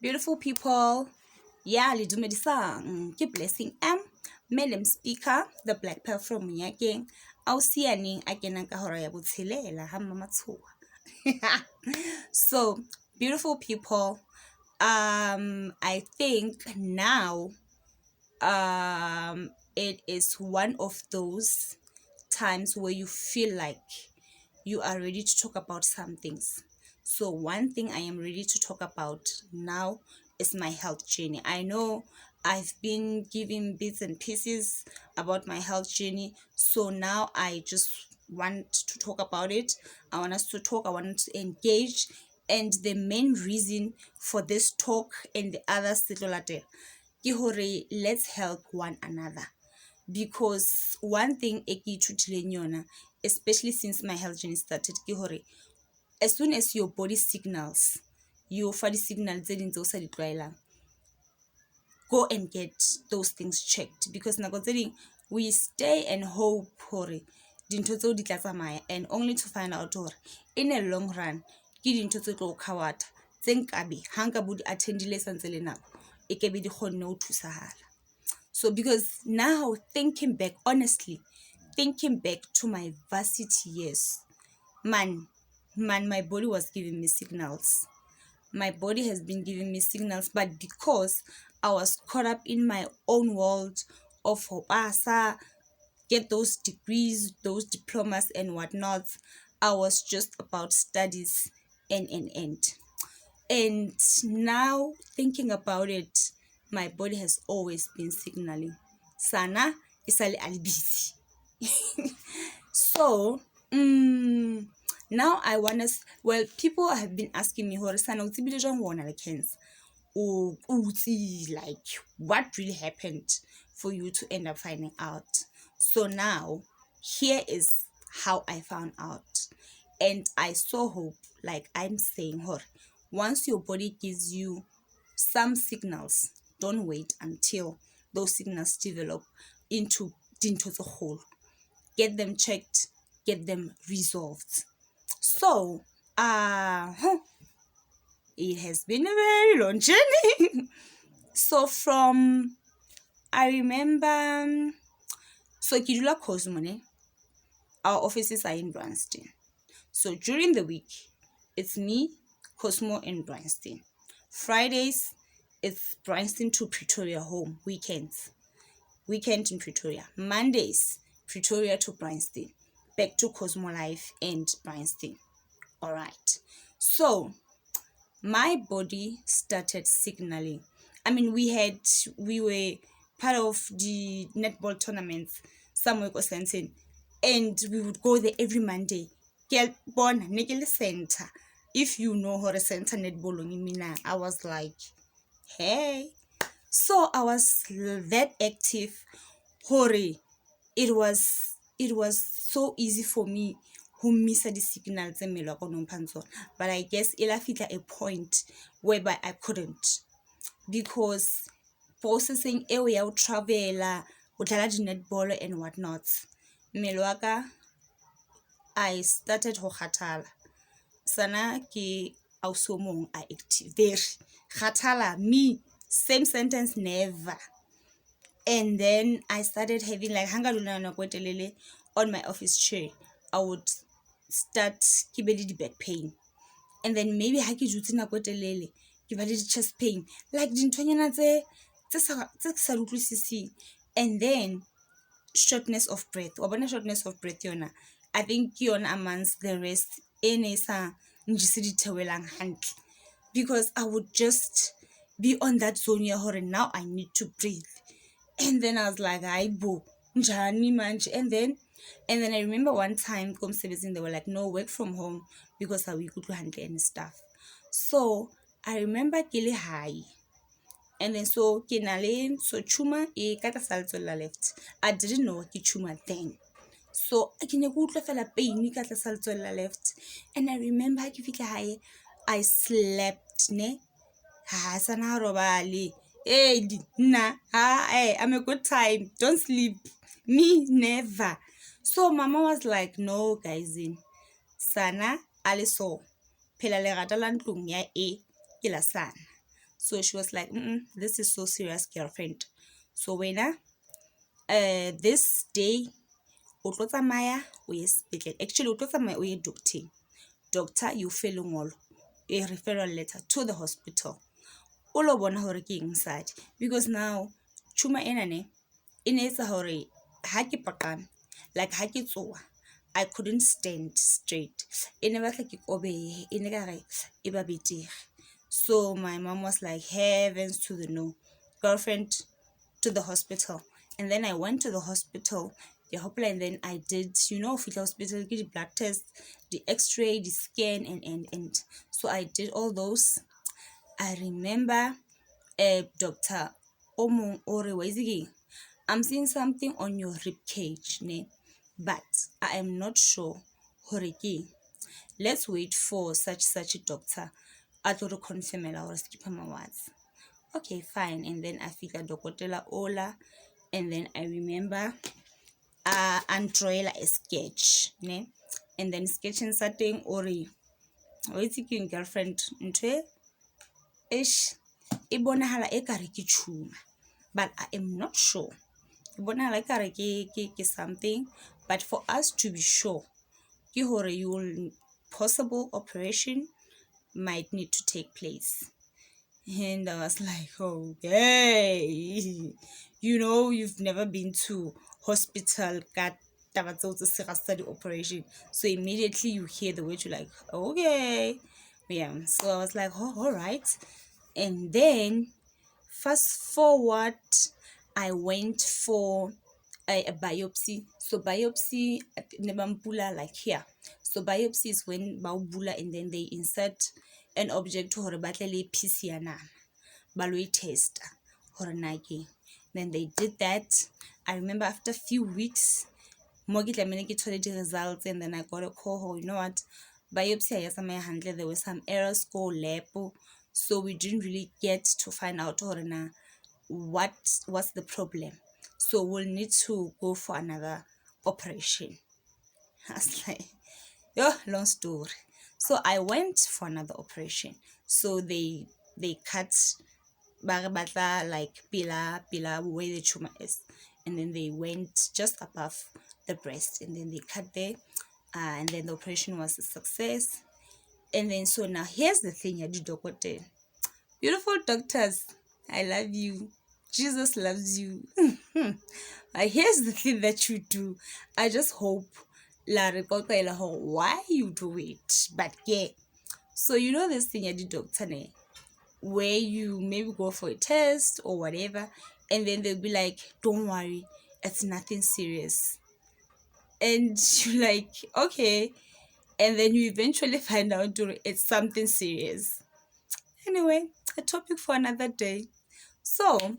Beautiful people, yeah, le dumedisang ke Blessing M, Madam Speaker, the Black Pearl from Monyakeng, Ausianeng a kenang ka hora ya botshelela ha mama tshoha. So, beautiful people, I think now it is one of those times where you feel like you are ready to talk about some things. So one thing I am ready to talk about now is my health journey. I know I've been giving bits and pieces about my health journey, so now I just want to talk about it. I want us to talk, I want to engage, and the main reason for this talk and the others ke hore let's help one another. Because one thing e ke ithutileng yona, especially since my health journey started, ke hore as soon as your body signals you fa di signal tse ding tse o sa di tlwaelang, go and get those things checked. Because nako tse ding we stay and hope hore dintho tseo di tla tsamaya, and only to find out hore in a long run ke dintho tse tlo khawata tse nkabe ha nka bo di attendile santse le nako e ke be di kgonne ho thusahala. So because now thinking back, honestly, thinking back to my varsity years, man, my body was giving me signals. My body has been giving me signals, but because I was caught up in my own world of hopasa, get those degrees, those diplomas and whatnot, I was just about studies and. And now thinking about it, my body has always been signaling. Sana isale albisi. So, now I want to, well, people have been asking me, hore sana o tsebile jwang hore o na le cancer? O like what really happened for you to end up finding out? So now here is how I found out, and I saw hope. Like I'm saying, hore, once your body gives you some signals, don't wait until those signals develop into dintho tse kgolo. Get them checked, get them resolved. So it has been a very long journey. So I remember, so ke dula Cosmo, our offices are in Branston. So during the week, it's me, Cosmo, and Branston. Fridays, it's Branston to Pretoria home. Weekend in Pretoria. Mondays, Pretoria to Branston. Back to Cosmo Life and Branston. All right. So my body started signaling. I mean, we were part of the netball tournaments somewhere Sentin, and we would go there every Monday. Get born Nigel Center. If you know how to center netball in Mina, I was like, hey. So I was that active. Hore, it was so easy for me who miss the signals and but I guess it hit a point whereby I couldn't, because processing area o travela o dlala di netball and whatnot, mmele I started ho kgathala. Sana ke ausomong a active very kgathala, me same sentence never. And then I started having like on my office chair. I would start the back pain, and then maybe ha ke jutse nako e telele ke ba le chest pain, like dinthonyana tse sa utlwisising. And then shortness of breath. Shortness of breath yona, I think yona amongst the rest sa njise di thewelang hantle, because I would just be on that zone ya hore now I need to breathe. And then I was like, Aibo, njani manje. And then I remember one time they were like, no, work from home because we could handle and stuff. So I remember ke high. And then so kinale so chuma e kata saltola left. I didn't know ki chuma then. So I can go to fella pain kata saltola left. And I remember high, I slept ne. Sana robali. Hey, I'm a good time. Don't sleep. Me, never. So mama was like, no, guys, sana aliso. Pela le gata la ntlong ya e ke la sana. So she was like, this is so serious, girlfriend. So when this day o tlo tsamaya o ye sepetlele, actually o tlo tsamaya o ye doctor, you fill ngolo a referral letter to the hospital o lo bona hore ke eng sadi, because now chuma ena ne e ne etsa hore ha ke paqame, like ha ke tsoa, I couldn't stand straight, e ne batla ke kobeye, e ne ka re e ba betere. So my mom was like, heavens to the no, girlfriend, to the hospital. And then I went to the hospital, and then I did, fit hospital, get the blood test, the x-ray, the scan, and so I did all those. I remember Dr. Omong Ore Waizigi, I'm seeing something on your rib cage, ne? But I am not sure. Horeki, let's wait for such a doctor. I thought to confirm it, I was keeping my words. Okay, fine. And then I figured Dokotela Ola, and then I remember Androela a sketch, ne? And then sketching something Ori. Waiting girlfriend into ish. Ibonahala ekare ki chuma, but I am not sure. Ibonahala ekare ki something, but for us to be sure, ki hore you will possible operation might need to take place. And I was like, okay, you've never been to hospital, got the operation. So immediately you hear the word, you're like, okay. Yeah. So I was like, oh, all right. And then fast forward, I went for a biopsy. So biopsy, nebampula like here. So biopsy is when baubula and then they insert an object to batlele PCR baloi test hore nake. Then they did that. I remember after a few weeks, mo ke tlamehile ke thole di results, and then I got a call, you know what, biopsy ya tsamaya handle, there was some errors go lab, so we didn't really get to find out what's the problem, so we'll need to go for another operation. I was like, long story. So I went for another operation. So they cut like pila where the tumor is, and then they went just above the breast, and then they cut there, and then the operation was a success. And then so now here's the thing, doctor, beautiful doctors, I love you, Jesus loves you. Here's the thing that you do. I just hope why you do it, but yeah. So this thing, doctor, where you maybe go for a test or whatever, and then they'll be like, don't worry, it's nothing serious, and you're like, okay, and then you eventually find out it's something serious. Anyway, a topic for another day. So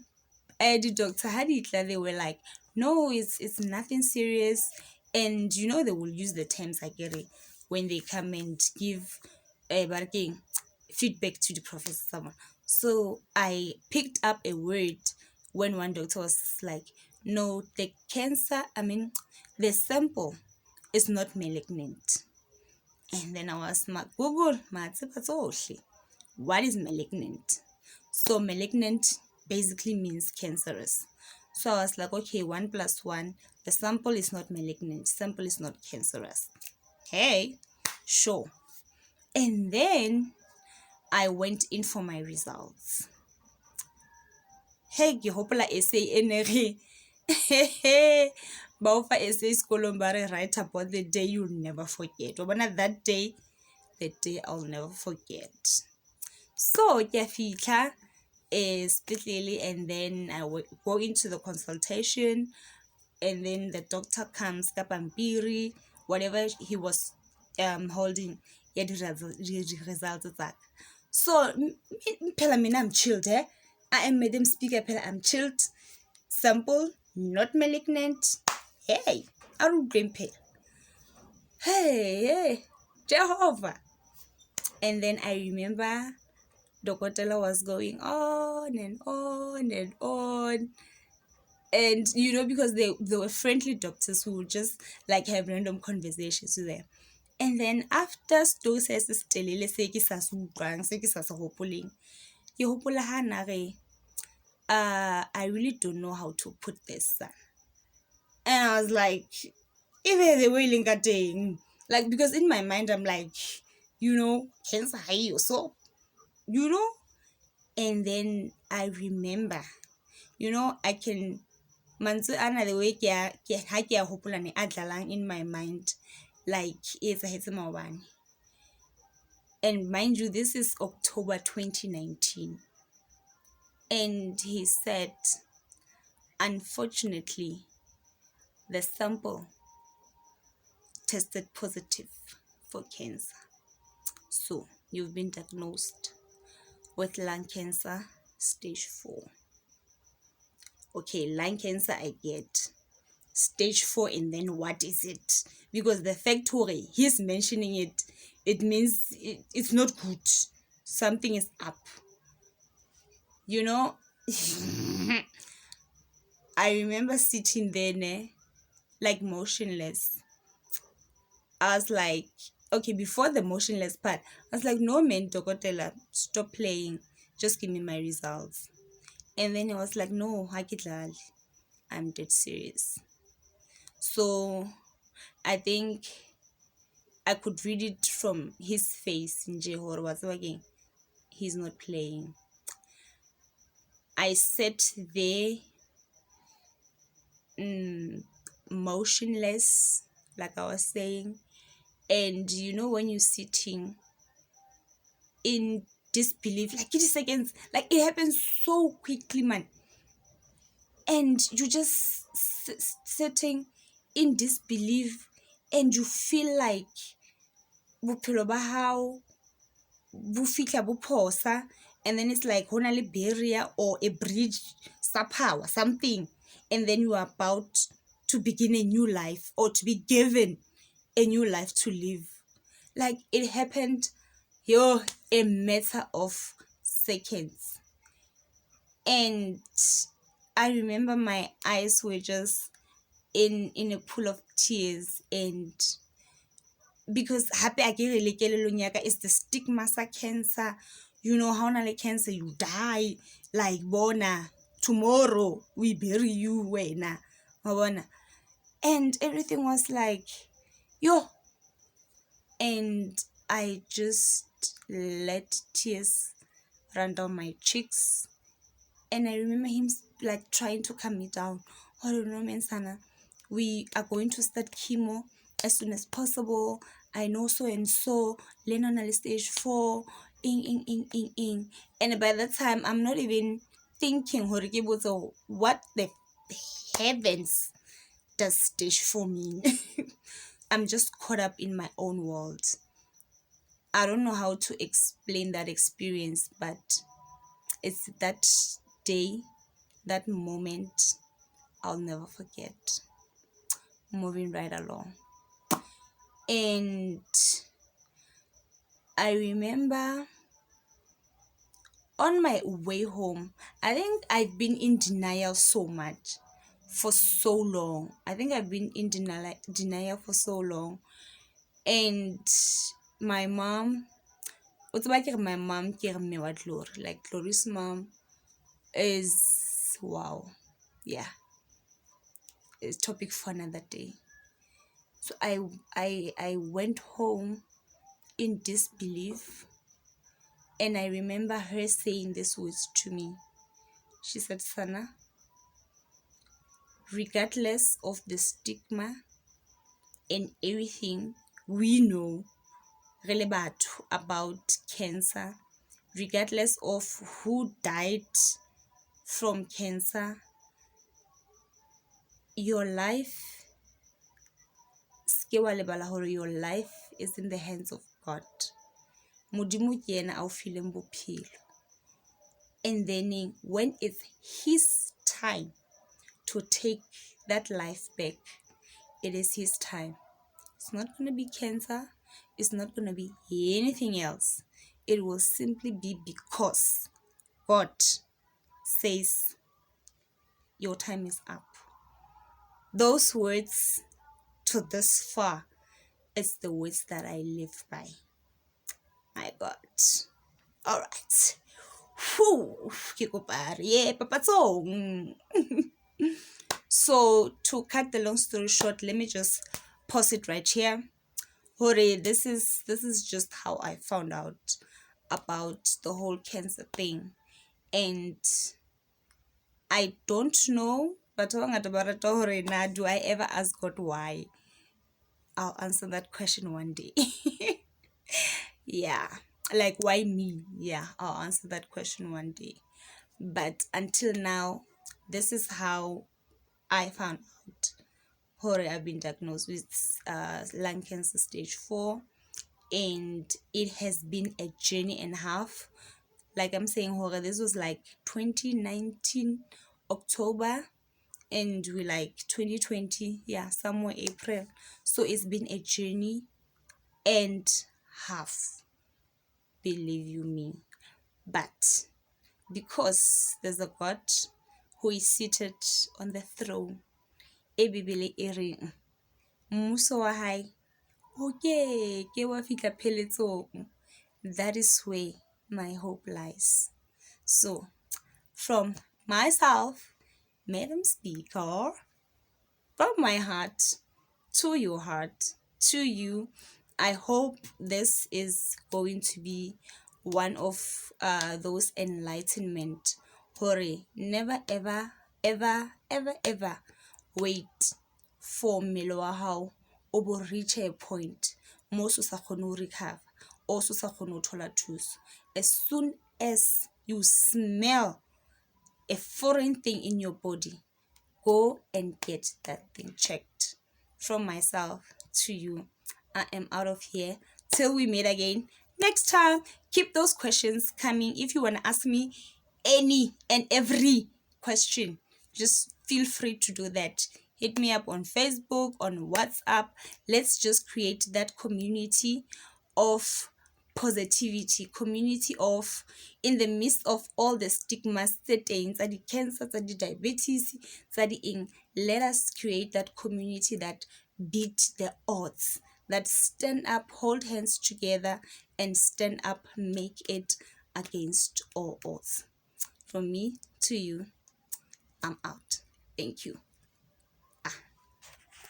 the doctor had it, they were like, no, it's nothing serious, and they will use the terms, I get it, when they come and give feedback to the professor. So I picked up a word when one doctor was like, no, the the sample is not malignant. And then I was Google, what is malignant? So malignant basically means cancerous. So I was like, okay, 1 + 1, the sample is not malignant, sample is not cancerous. Hey, sure. And then I went in for my results. Hey, ke hopola essay ene ba essay sekolong ba re write about the day you'll never forget. That day, the day I'll never forget. So ke fitla speedily, and then I go into the consultation, and then the doctor comes kapampiri, whatever he was holding, yeah, the results. So I'm chilled, I am Madam Speaker, I'm chilled. Sample not malignant. Hey, I don't blame pay. Hey, Jehovah. And then I remember Dokotela was going on and on and on. And because they were friendly doctors who would just like have random conversations with them. And then after ke hopola ha na re I really don't know how to put this, son. And I was like, even the way thing, like, because in my mind I'm like, cancer high so, and then I remember, I can manzu ana the way ha ke a hopola ne a dlalang in my mind, like it's a maobane. And mind you, this is October 2019. And he said, unfortunately, the sample tested positive for cancer. So you've been diagnosed with lung cancer stage 4. Okay, lung cancer I get. Stage 4, and then what is it? Because the fact he's mentioning it, it means it's not good. Something is up. I remember sitting there, like motionless. I was like, okay, before the motionless part, I was like, no man, Dokotela, stop playing. Just give me my results. And then I was like, no, Hakidlal, I'm dead serious. So I think I could read it from his face in Jehor was again. He's not playing. I sat there motionless, like I was saying. And when you're sitting in disbelief, like 30 seconds, like it happens so quickly, man. And you just sitting in disbelief, and you feel like bophelo ba hao bo fitla bo phosa, and then it's like hona le barrier or a bridge sa power something, and then you are about to begin a new life or to be given a new life to live. Like it happened a matter of seconds. And I remember my eyes were just in a pool of tears. And because happy is the stigma sa cancer. How na cancer you die, like bona tomorrow we bury you wena. And everything was like and I just let tears run down my cheeks. And I remember him like trying to calm me down. Oh no, Mensana, we are going to start chemo as soon as possible. I know so and so. Lennon at stage 4. And by that time, I'm not even thinking what the heavens does stage 4 mean. I'm just caught up in my own world. I don't know how to explain that experience, but it's that day, that moment, I'll never forget. Moving right along. And I remember on my way home, I think I've been in denial so much for so long. I think I've been in denial for so long. And my mom, like Glory's mom is wow. Yeah. It's topic for another day. So I went home in disbelief, and I remember her saying this words to me. She said, Sana, regardless of the stigma and everything we know about cancer, regardless of who died from cancer, your life, your life is in the hands of God. Modimo ke yena a o fileng bophelo. And then when it's his time to take that life back, it is his time. It's not going to be cancer. It's not going to be anything else. It will simply be because God says your time is up. Those words to this far, it's the words that I live by. My God. All right. Whew, ke kopa re ye papatsong. So to cut the long story short, let me just pause it right here. Hore, this is just how I found out about the whole cancer thing, and I don't know, but do I ever ask God why? I'll answer that question one day. Yeah, like why me? Yeah, I'll answer that question one day. But until now, this is how I found out. Hore, I've been diagnosed with lung cancer stage 4, and it has been a journey and a half. Like I'm saying, Hore, this was like 2019 October, and we like 2020, yeah, somewhere April. So it's been a journey and half, believe you me. But because there's a God who is seated on the throne, e Bibele e reng mmuso wa hae o ke wa fihla pheletsong. That is where my hope lies. So from myself, Madam Speaker, from my heart to your heart, to you, I hope this is going to be one of those enlightenment. Hore, never ever ever ever ever wait for mmele wa hao o bo reach a point mo so sa kgone ho recover o so sa kgone ho thola thuso. As soon as you smell a foreign thing in your body, go and get that thing checked. From myself to you, I am out of here. Till we meet again next time. Keep those questions coming. If you want to ask me any and every question, just feel free to do that. Hit me up on Facebook, on WhatsApp. Let's just create that community of positivity, community of, in the midst of all the stigmas, the cancer, the diabetes, let us create that community that beat the odds, that stand up, hold hands together, and stand up, make it against all odds. From me to you, I'm out. Thank you.